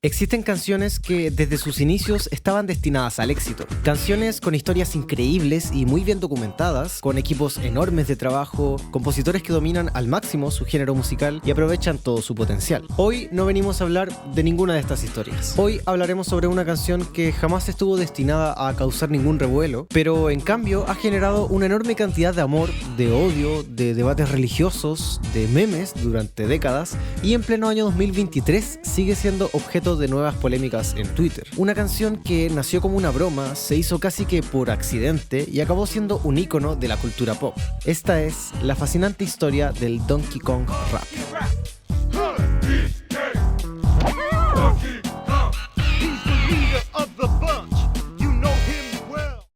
Existen canciones que desde sus inicios estaban destinadas al éxito. Canciones con historias increíbles y muy bien documentadas, con equipos enormes de trabajo, compositores que dominan al máximo su género musical y aprovechan todo su potencial. Hoy no venimos a hablar de ninguna de estas historias. Hoy hablaremos sobre una canción que jamás estuvo destinada a causar ningún revuelo, pero en cambio ha generado una enorme cantidad de amor, de odio, de debates religiosos, de memes durante décadas y en pleno año 2023 sigue siendo objeto de nuevas polémicas en Twitter. Una canción que nació como una broma, se hizo casi que por accidente y acabó siendo un ícono de la cultura pop. Esta es la fascinante historia del Donkey Kong Rap.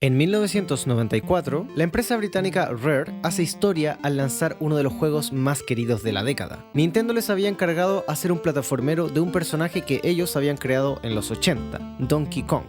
En 1994, la empresa británica Rare hace historia al lanzar uno de los juegos más queridos de la década. Nintendo les había encargado hacer un plataformero de un personaje que ellos habían creado en los 80, Donkey Kong.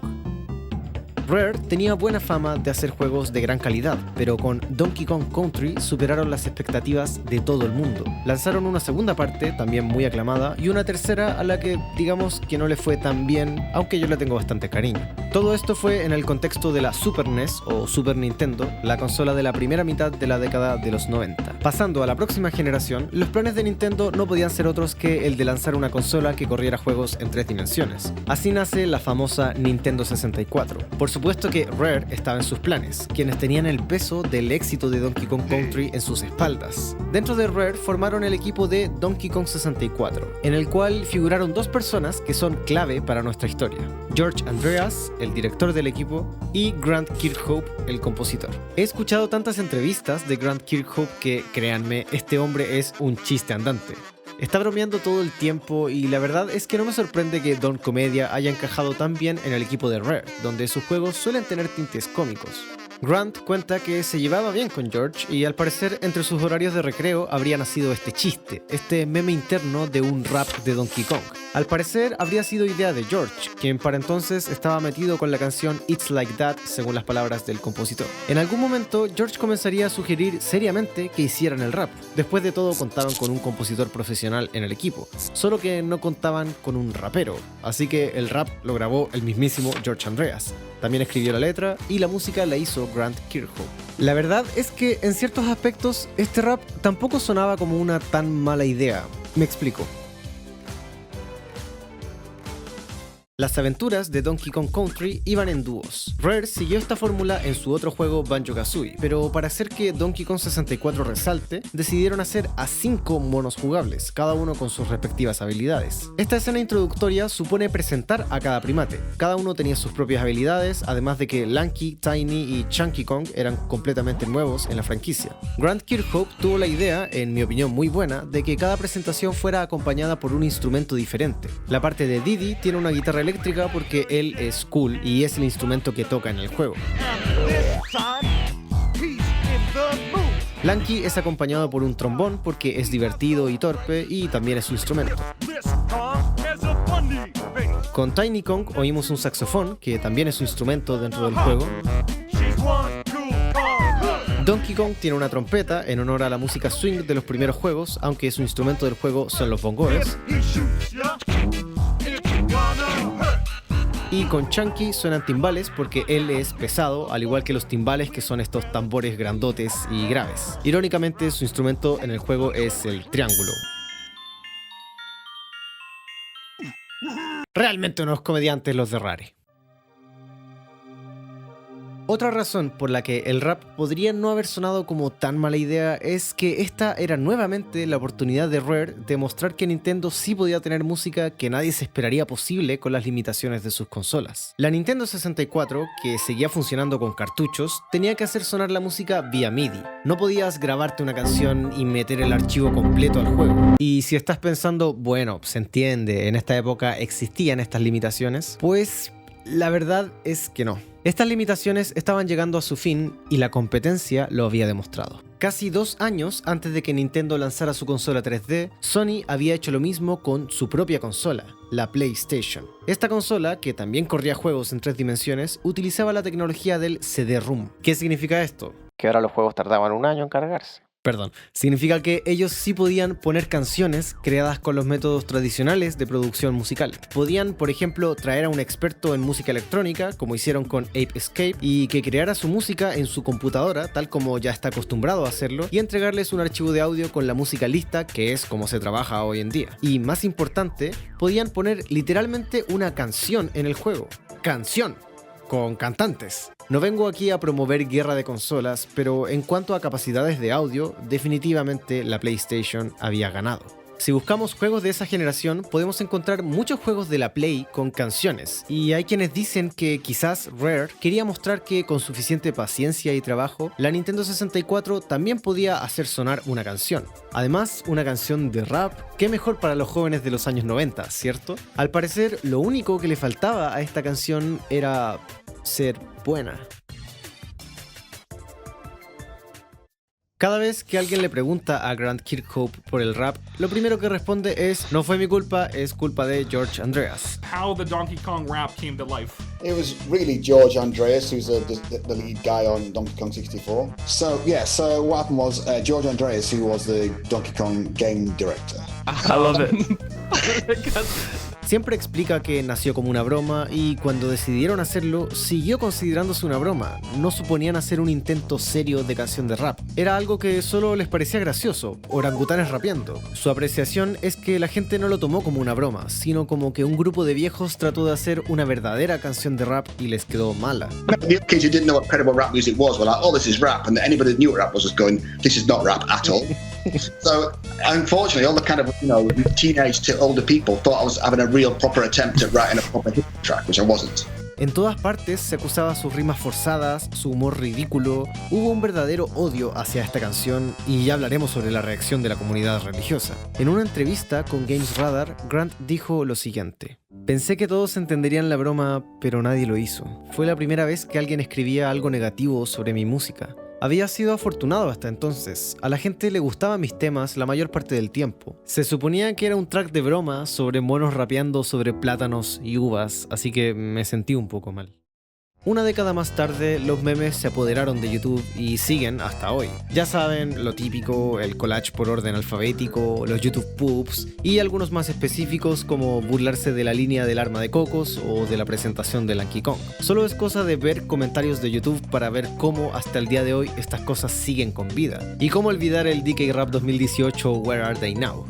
Rare tenía buena fama de hacer juegos de gran calidad, pero con Donkey Kong Country superaron las expectativas de todo el mundo. Lanzaron una segunda parte, también muy aclamada, y una tercera a la que digamos que no le fue tan bien, aunque yo le tengo bastante cariño. Todo esto fue en el contexto de la Super NES o Super Nintendo, la consola de la primera mitad de la década de los 90. Pasando a la próxima generación, los planes de Nintendo no podían ser otros que el de lanzar una consola que corriera juegos en 3 dimensiones. Así nace la famosa Nintendo 64. Por supuesto que Rare estaba en sus planes, quienes tenían el peso del éxito de Donkey Kong Country en sus espaldas. Dentro de Rare formaron el equipo de Donkey Kong 64, en el cual figuraron dos personas que son clave para nuestra historia: George Andreas, el director del equipo, y Grant Kirkhope, el compositor. He escuchado tantas entrevistas de Grant Kirkhope que, créanme, este hombre es un chiste andante. Está bromeando todo el tiempo y la verdad es que no me sorprende que Don Comedia haya encajado tan bien en el equipo de Rare, donde sus juegos suelen tener tintes cómicos. Grant cuenta que se llevaba bien con George y al parecer entre sus horarios de recreo habría nacido este chiste, este meme interno de un rap de Donkey Kong. Al parecer habría sido idea de George, quien para entonces estaba metido con la canción It's Like That, según las palabras del compositor. En algún momento George comenzaría a sugerir seriamente que hicieran el rap. Después de todo contaban con un compositor profesional en el equipo, solo que no contaban con un rapero, así que el rap lo grabó el mismísimo George Andreas. También escribió la letra y la música la hizo Grant Kirkhope. La verdad es que en ciertos aspectos este rap tampoco sonaba como una tan mala idea. Me explico. Las aventuras de Donkey Kong Country iban en dúos. Rare siguió esta fórmula en su otro juego Banjo-Kazooie, pero para hacer que Donkey Kong 64 resalte, decidieron hacer a 5 monos jugables, cada uno con sus respectivas habilidades. Esta escena introductoria supone presentar a cada primate. Cada uno tenía sus propias habilidades, además de que Lanky, Tiny y Chunky Kong eran completamente nuevos en la franquicia. Grant Kirkhope tuvo la idea, en mi opinión muy buena, de que cada presentación fuera acompañada por un instrumento diferente. La parte de Diddy tiene una guitarra eléctrica porque él es cool y es el instrumento que toca en el juego. Lanky es acompañado por un trombón porque es divertido y torpe y también es su instrumento. Con Tiny Kong oímos un saxofón que también es su instrumento dentro del juego. Donkey Kong tiene una trompeta en honor a la música swing de los primeros juegos, aunque su instrumento del juego son los bongos. Y con Chunky suenan timbales porque él es pesado, al igual que los timbales, que son estos tambores grandotes y graves. Irónicamente, su instrumento en el juego es el triángulo. Realmente unos comediantes los de Rare. Otra razón por la que el rap podría no haber sonado como tan mala idea es que esta era nuevamente la oportunidad de Rare de mostrar que Nintendo sí podía tener música que nadie se esperaría posible con las limitaciones de sus consolas. La Nintendo 64, que seguía funcionando con cartuchos, tenía que hacer sonar la música vía MIDI. No podías grabarte una canción y meter el archivo completo al juego. Y si estás pensando, bueno, se entiende, en esta época existían estas limitaciones, pues la verdad es que no. Estas limitaciones estaban llegando a su fin y la competencia lo había demostrado. Casi 2 años antes de que Nintendo lanzara su consola 3D, Sony había hecho lo mismo con su propia consola, la PlayStation. Esta consola, que también corría juegos en 3 dimensiones, utilizaba la tecnología del CD-ROM. ¿Qué significa esto? Que ahora los juegos tardaban 1 año en cargarse. Perdón, significa que ellos sí podían poner canciones creadas con los métodos tradicionales de producción musical. Podían, por ejemplo, traer a un experto en música electrónica, como hicieron con Ape Escape, y que creara su música en su computadora, tal como ya está acostumbrado a hacerlo, y entregarles un archivo de audio con la música lista, que es como se trabaja hoy en día. Y más importante, podían poner literalmente una canción en el juego. ¡Canción! Con cantantes. No vengo aquí a promover guerra de consolas, pero en cuanto a capacidades de audio, definitivamente la PlayStation había ganado. Si buscamos juegos de esa generación, podemos encontrar muchos juegos de la Play con canciones, y hay quienes dicen que quizás Rare quería mostrar que con suficiente paciencia y trabajo, la Nintendo 64 también podía hacer sonar una canción. Además, una canción de rap, qué mejor para los jóvenes de los años 90, ¿cierto? Al parecer, lo único que le faltaba a esta canción era ser buena. Cada vez que alguien le pregunta a Grant Kirkhope por el rap, lo primero que responde es: no fue mi culpa, es culpa de George Andreas. How the Donkey Kong rap came to life. It was really George Andreas, who's the lead guy on Donkey Kong 64. So what happened was George Andreas, who was the Donkey Kong game director. I love it. Siempre explica que nació como una broma y cuando decidieron hacerlo, siguió considerándose una broma. No suponían hacer un intento serio de canción de rap. Era algo que solo les parecía gracioso, orangutanes rapeando. Su apreciación es que la gente no lo tomó como una broma, sino como que un grupo de viejos trató de hacer una verdadera canción de rap y les quedó mala. The kids who didn't know what credible rap music was were like, oh, this is rap, and anybody that knew what rap was going, this is not rap at all. So, unfortunately, all the kind of, teenage to older people thought I was having a real proper attempt at writing a proper hip track, which I wasn't. En todas partes se acusaba sus rimas forzadas, su humor ridículo. Hubo un verdadero odio hacia esta canción y ya hablaremos sobre la reacción de la comunidad religiosa. En una entrevista con Games Radar, Grant dijo lo siguiente: pensé que todos entenderían la broma, pero nadie lo hizo. Fue la primera vez que alguien escribía algo negativo sobre mi música. Había sido afortunado hasta entonces, a la gente le gustaban mis temas la mayor parte del tiempo. Se suponía que era un track de broma sobre monos rapeando sobre plátanos y uvas, así que me sentí un poco mal. Una década más tarde, los memes se apoderaron de YouTube y siguen hasta hoy. Ya saben, lo típico, el collage por orden alfabético, los YouTube Poops y algunos más específicos como burlarse de la línea del arma de cocos o de la presentación de Donkey Kong. Solo es cosa de ver comentarios de YouTube para ver cómo hasta el día de hoy estas cosas siguen con vida. Y cómo olvidar el DK Rap 2018 Where Are They Now.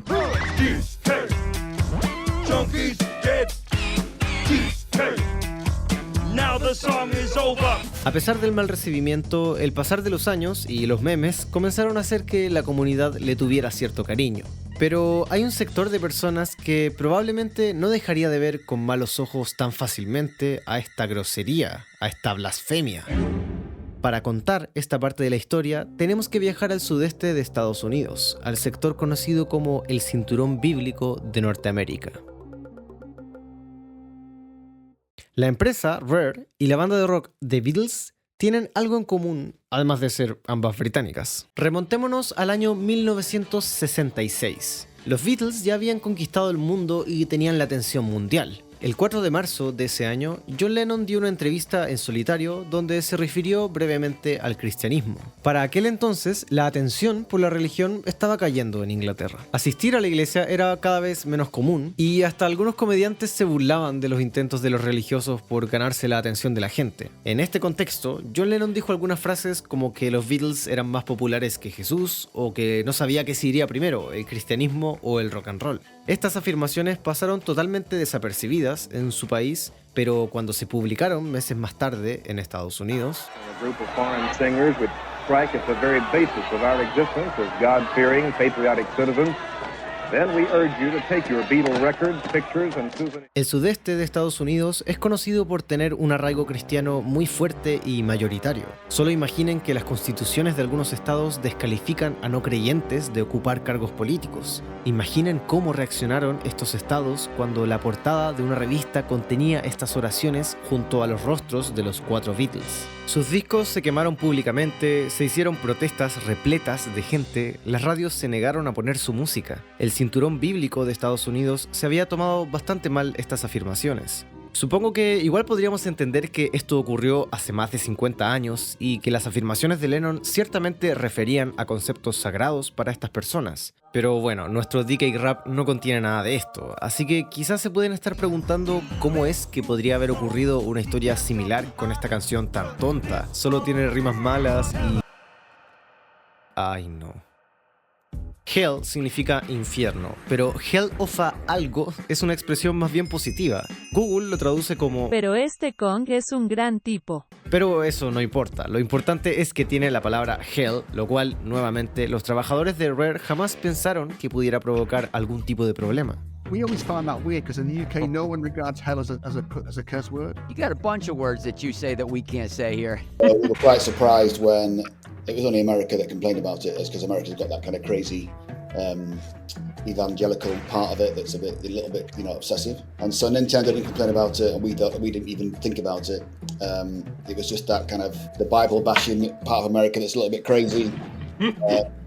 A pesar del mal recibimiento, el pasar de los años y los memes comenzaron a hacer que la comunidad le tuviera cierto cariño. Pero hay un sector de personas que probablemente no dejaría de ver con malos ojos tan fácilmente a esta grosería, a esta blasfemia. Para contar esta parte de la historia, tenemos que viajar al sudeste de Estados Unidos, al sector conocido como el Cinturón Bíblico de Norteamérica. La empresa Rare y la banda de rock The Beatles tienen algo en común, además de ser ambas británicas. Remontémonos al año 1966. Los Beatles ya habían conquistado el mundo y tenían la atención mundial. El 4 de marzo de ese año, John Lennon dio una entrevista en solitario donde se refirió brevemente al cristianismo. Para aquel entonces, la atención por la religión estaba cayendo en Inglaterra. Asistir a la iglesia era cada vez menos común y hasta algunos comediantes se burlaban de los intentos de los religiosos por ganarse la atención de la gente. En este contexto, John Lennon dijo algunas frases como que los Beatles eran más populares que Jesús o que no sabía qué se iría primero, el cristianismo o el rock and roll. Estas afirmaciones pasaron totalmente desapercibidas en su país, pero cuando se publicaron meses más tarde en Estados Unidos, el sudeste de Estados Unidos es conocido por tener un arraigo cristiano muy fuerte y mayoritario. Solo imaginen que las constituciones de algunos estados descalifican a no creyentes de ocupar cargos políticos. Imaginen cómo reaccionaron estos estados cuando la portada de una revista contenía estas oraciones junto a los rostros de los 4 Beatles. Sus discos se quemaron públicamente, se hicieron protestas repletas de gente, las radios se negaron a poner su música. El cinturón bíblico de Estados Unidos se había tomado bastante mal estas afirmaciones. Supongo que igual podríamos entender que esto ocurrió hace más de 50 años y que las afirmaciones de Lennon ciertamente referían a conceptos sagrados para estas personas. Pero bueno, nuestro DK Rap no contiene nada de esto, así que quizás se pueden estar preguntando cómo es que podría haber ocurrido una historia similar con esta canción tan tonta. Solo tiene rimas malas y... Ay no. Hell significa infierno, pero Hell of a algo es una expresión más bien positiva. Google lo traduce como... Pero este Kong es un gran tipo. Pero eso no importa, lo importante es que tiene la palabra Hell, lo cual, nuevamente, los trabajadores de Rare jamás pensaron que pudiera provocar algún tipo de problema. We always find that weird because in the UK no one regards hell as a curse word. You got a bunch of words that you say that we can't say here. We were quite surprised when it was only America that complained about it, because America's got that kind of crazy evangelical part of it that's a little bit, obsessive. And so Nintendo didn't complain about it, and we didn't even think about it. It was just that kind of the Bible bashing part of America that's a little bit crazy.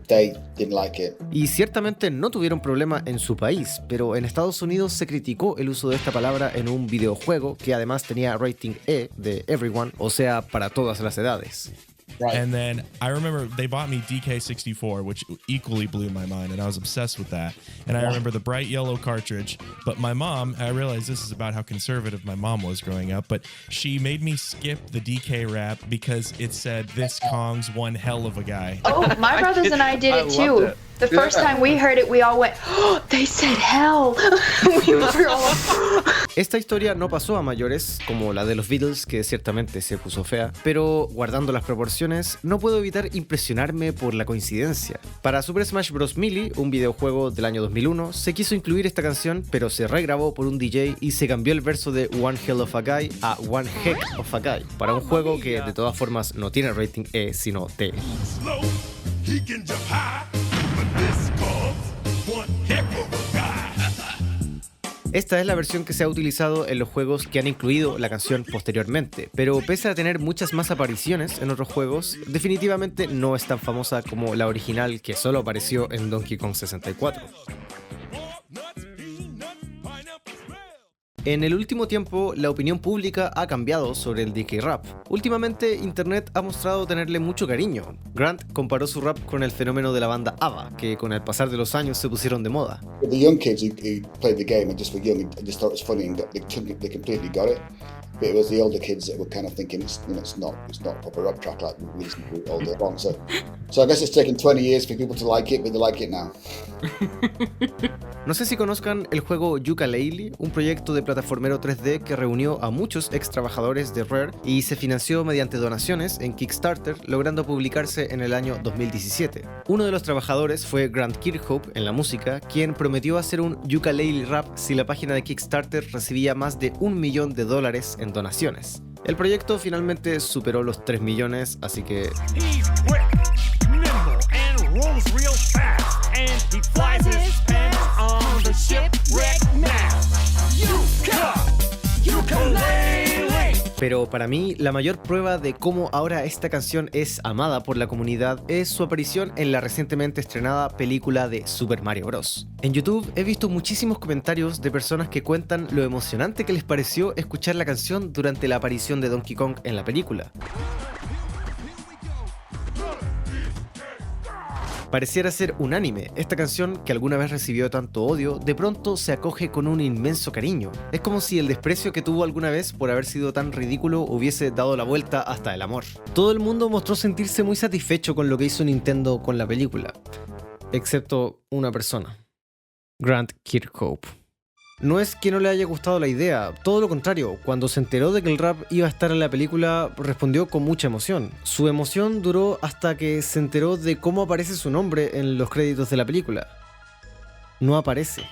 They didn't like it. Y ciertamente no tuvieron problema en su país, pero en Estados Unidos se criticó el uso de esta palabra en un videojuego que además tenía rating E de Everyone, o sea, para todas las edades. Right. And then I remember they bought me DK64, which equally blew my mind, and I was obsessed with that. And I remember the bright yellow cartridge, but my mom, I realized this is about how conservative my mom was growing up, but she made me skip the DK rap because it said, "This Kong's one hell of a guy." Oh, my brothers and I did it too. The first time we heard it, we all went, "Oh, they said hell." We were all... Esta historia no pasó a mayores, como la de los Beatles, que ciertamente se puso fea, pero guardando las proporciones, no puedo evitar impresionarme por la coincidencia. Para Super Smash Bros. Melee, un videojuego del año 2001, se quiso incluir esta canción, pero se regrabó por un DJ y se cambió el verso de One Hell of a Guy a One Heck of a Guy, para un juego que de todas formas no tiene rating E, sino T. Esta es la versión que se ha utilizado en los juegos que han incluido la canción posteriormente, pero pese a tener muchas más apariciones en otros juegos, definitivamente no es tan famosa como la original que solo apareció en Donkey Kong 64. En el último tiempo, la opinión pública ha cambiado sobre el DK Rap. Últimamente, Internet ha mostrado tenerle mucho cariño. Grant comparó su rap con el fenómeno de la banda ABBA, que con el pasar de los años se pusieron de moda. The young kids who played the game and just were young and just thought it was funny and they completely got it. But it was the older kids that were kind of thinking it's not a proper rap track like we listen to it all day long. So I guess it's taken 20 years for people to like it, but they like it now. No sé si conozcan el juego Yooka-Laylee, un proyecto de plataformero 3D que reunió a muchos ex trabajadores de Rare y se financió mediante donaciones en Kickstarter, logrando publicarse en el año 2017. Uno de los trabajadores fue Grant Kirkhope en la música, quien prometió hacer un Yooka-Laylee rap si la página de Kickstarter recibía más de $1 millón en donaciones. El proyecto finalmente superó los 3 millones, así que... Pero para mí, la mayor prueba de cómo ahora esta canción es amada por la comunidad es su aparición en la recientemente estrenada película de Super Mario Bros. En YouTube he visto muchísimos comentarios de personas que cuentan lo emocionante que les pareció escuchar la canción durante la aparición de Donkey Kong en la película. Pareciera ser unánime, esta canción, que alguna vez recibió tanto odio, de pronto se acoge con un inmenso cariño. Es como si el desprecio que tuvo alguna vez por haber sido tan ridículo hubiese dado la vuelta hasta el amor. Todo el mundo mostró sentirse muy satisfecho con lo que hizo Nintendo con la película, excepto una persona, Grant Kirkhope. No es que no le haya gustado la idea, todo lo contrario, cuando se enteró de que el rap iba a estar en la película, respondió con mucha emoción. Su emoción duró hasta que se enteró de cómo aparece su nombre en los créditos de la película. No aparece.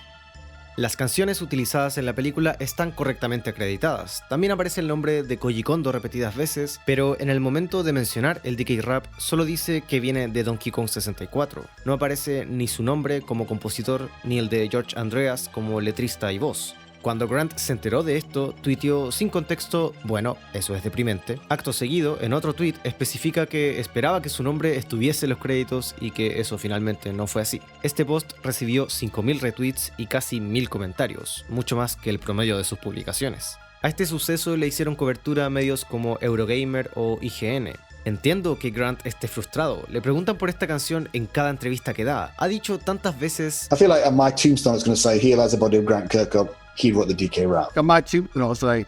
Las canciones utilizadas en la película están correctamente acreditadas. También aparece el nombre de Koji Kondo repetidas veces, pero en el momento de mencionar el DK Rap solo dice que viene de Donkey Kong 64. No aparece ni su nombre como compositor ni el de George Andreas como letrista y voz. Cuando Grant se enteró de esto, tuiteó sin contexto, bueno, eso es deprimente. Acto seguido, en otro tweet, especifica que esperaba que su nombre estuviese en los créditos y que eso finalmente no fue así. Este post recibió 5.000 retweets y casi 1.000 comentarios, mucho más que el promedio de sus publicaciones. A este suceso le hicieron cobertura a medios como Eurogamer o IGN. Entiendo que Grant esté frustrado. Le preguntan por esta canción en cada entrevista que da. Ha dicho tantas veces... I feel like on my tombstone it's going to say, "Here lies the body of Grant Kirkhope. He wrote the DK rap." On my tombstone, I'll say,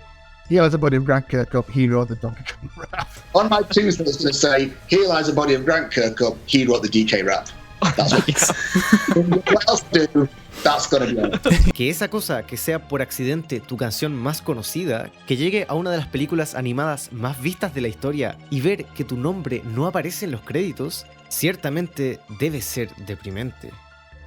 "Here lies the body of Grant Kirkhope. He wrote the Donkey Kong rap." On my tombstone, it's going to say, "Here lies the body of Grant Kirkhope. He wrote the DK rap." That's what else to do. That's gonna be on. Que esa cosa que sea por accidente tu canción más conocida, que llegue a una de las películas animadas más vistas de la historia y ver que tu nombre no aparece en los créditos, ciertamente debe ser deprimente.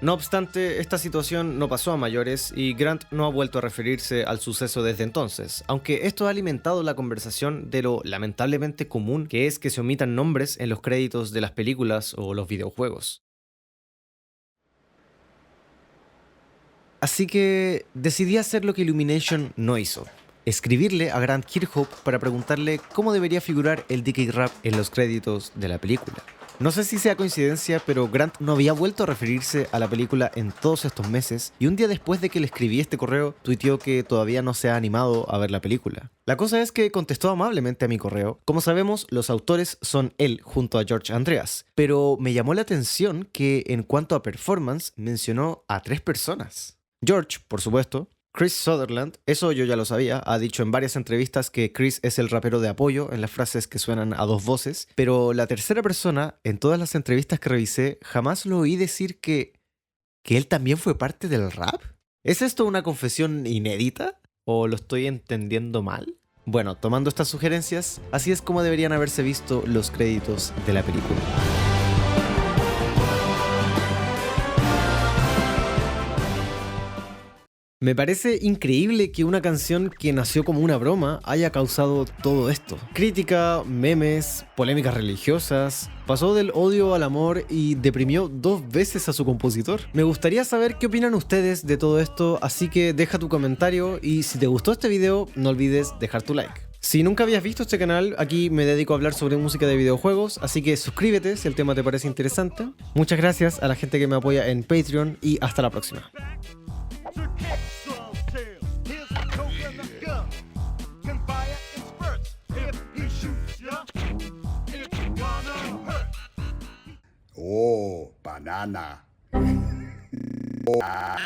No obstante, esta situación no pasó a mayores y Grant no ha vuelto a referirse al suceso desde entonces, aunque esto ha alimentado la conversación de lo lamentablemente común que es que se omitan nombres en los créditos de las películas o los videojuegos. Así que decidí hacer lo que Illumination no hizo. Escribirle a Grant Kirkhope para preguntarle cómo debería figurar el DK Rap en los créditos de la película. No sé si sea coincidencia, pero Grant no había vuelto a referirse a la película en todos estos meses y un día después de que le escribí este correo, tuiteó que todavía no se ha animado a ver la película. La cosa es que contestó amablemente a mi correo. Como sabemos, los autores son él junto a George Andreas, pero me llamó la atención que en cuanto a performance mencionó a 3 personas. George, por supuesto, Chris Sutherland, eso yo ya lo sabía, ha dicho en varias entrevistas que Chris es el rapero de apoyo en las frases que suenan a 2 voces, pero la tercera persona, en todas las entrevistas que revisé, jamás lo oí decir que él también fue parte del rap. ¿Es esto una confesión inédita? ¿O lo estoy entendiendo mal? Bueno, tomando estas sugerencias, así es como deberían haberse visto los créditos de la película. Me parece increíble que una canción que nació como una broma haya causado todo esto. Crítica, memes, polémicas religiosas, pasó del odio al amor y deprimió 2 veces a su compositor. Me gustaría saber qué opinan ustedes de todo esto, así que deja tu comentario y si te gustó este video no olvides dejar tu like. Si nunca habías visto este canal, aquí me dedico a hablar sobre música de videojuegos, así que suscríbete si el tema te parece interesante. Muchas gracias a la gente que me apoya en Patreon y hasta la próxima. Oh, banana.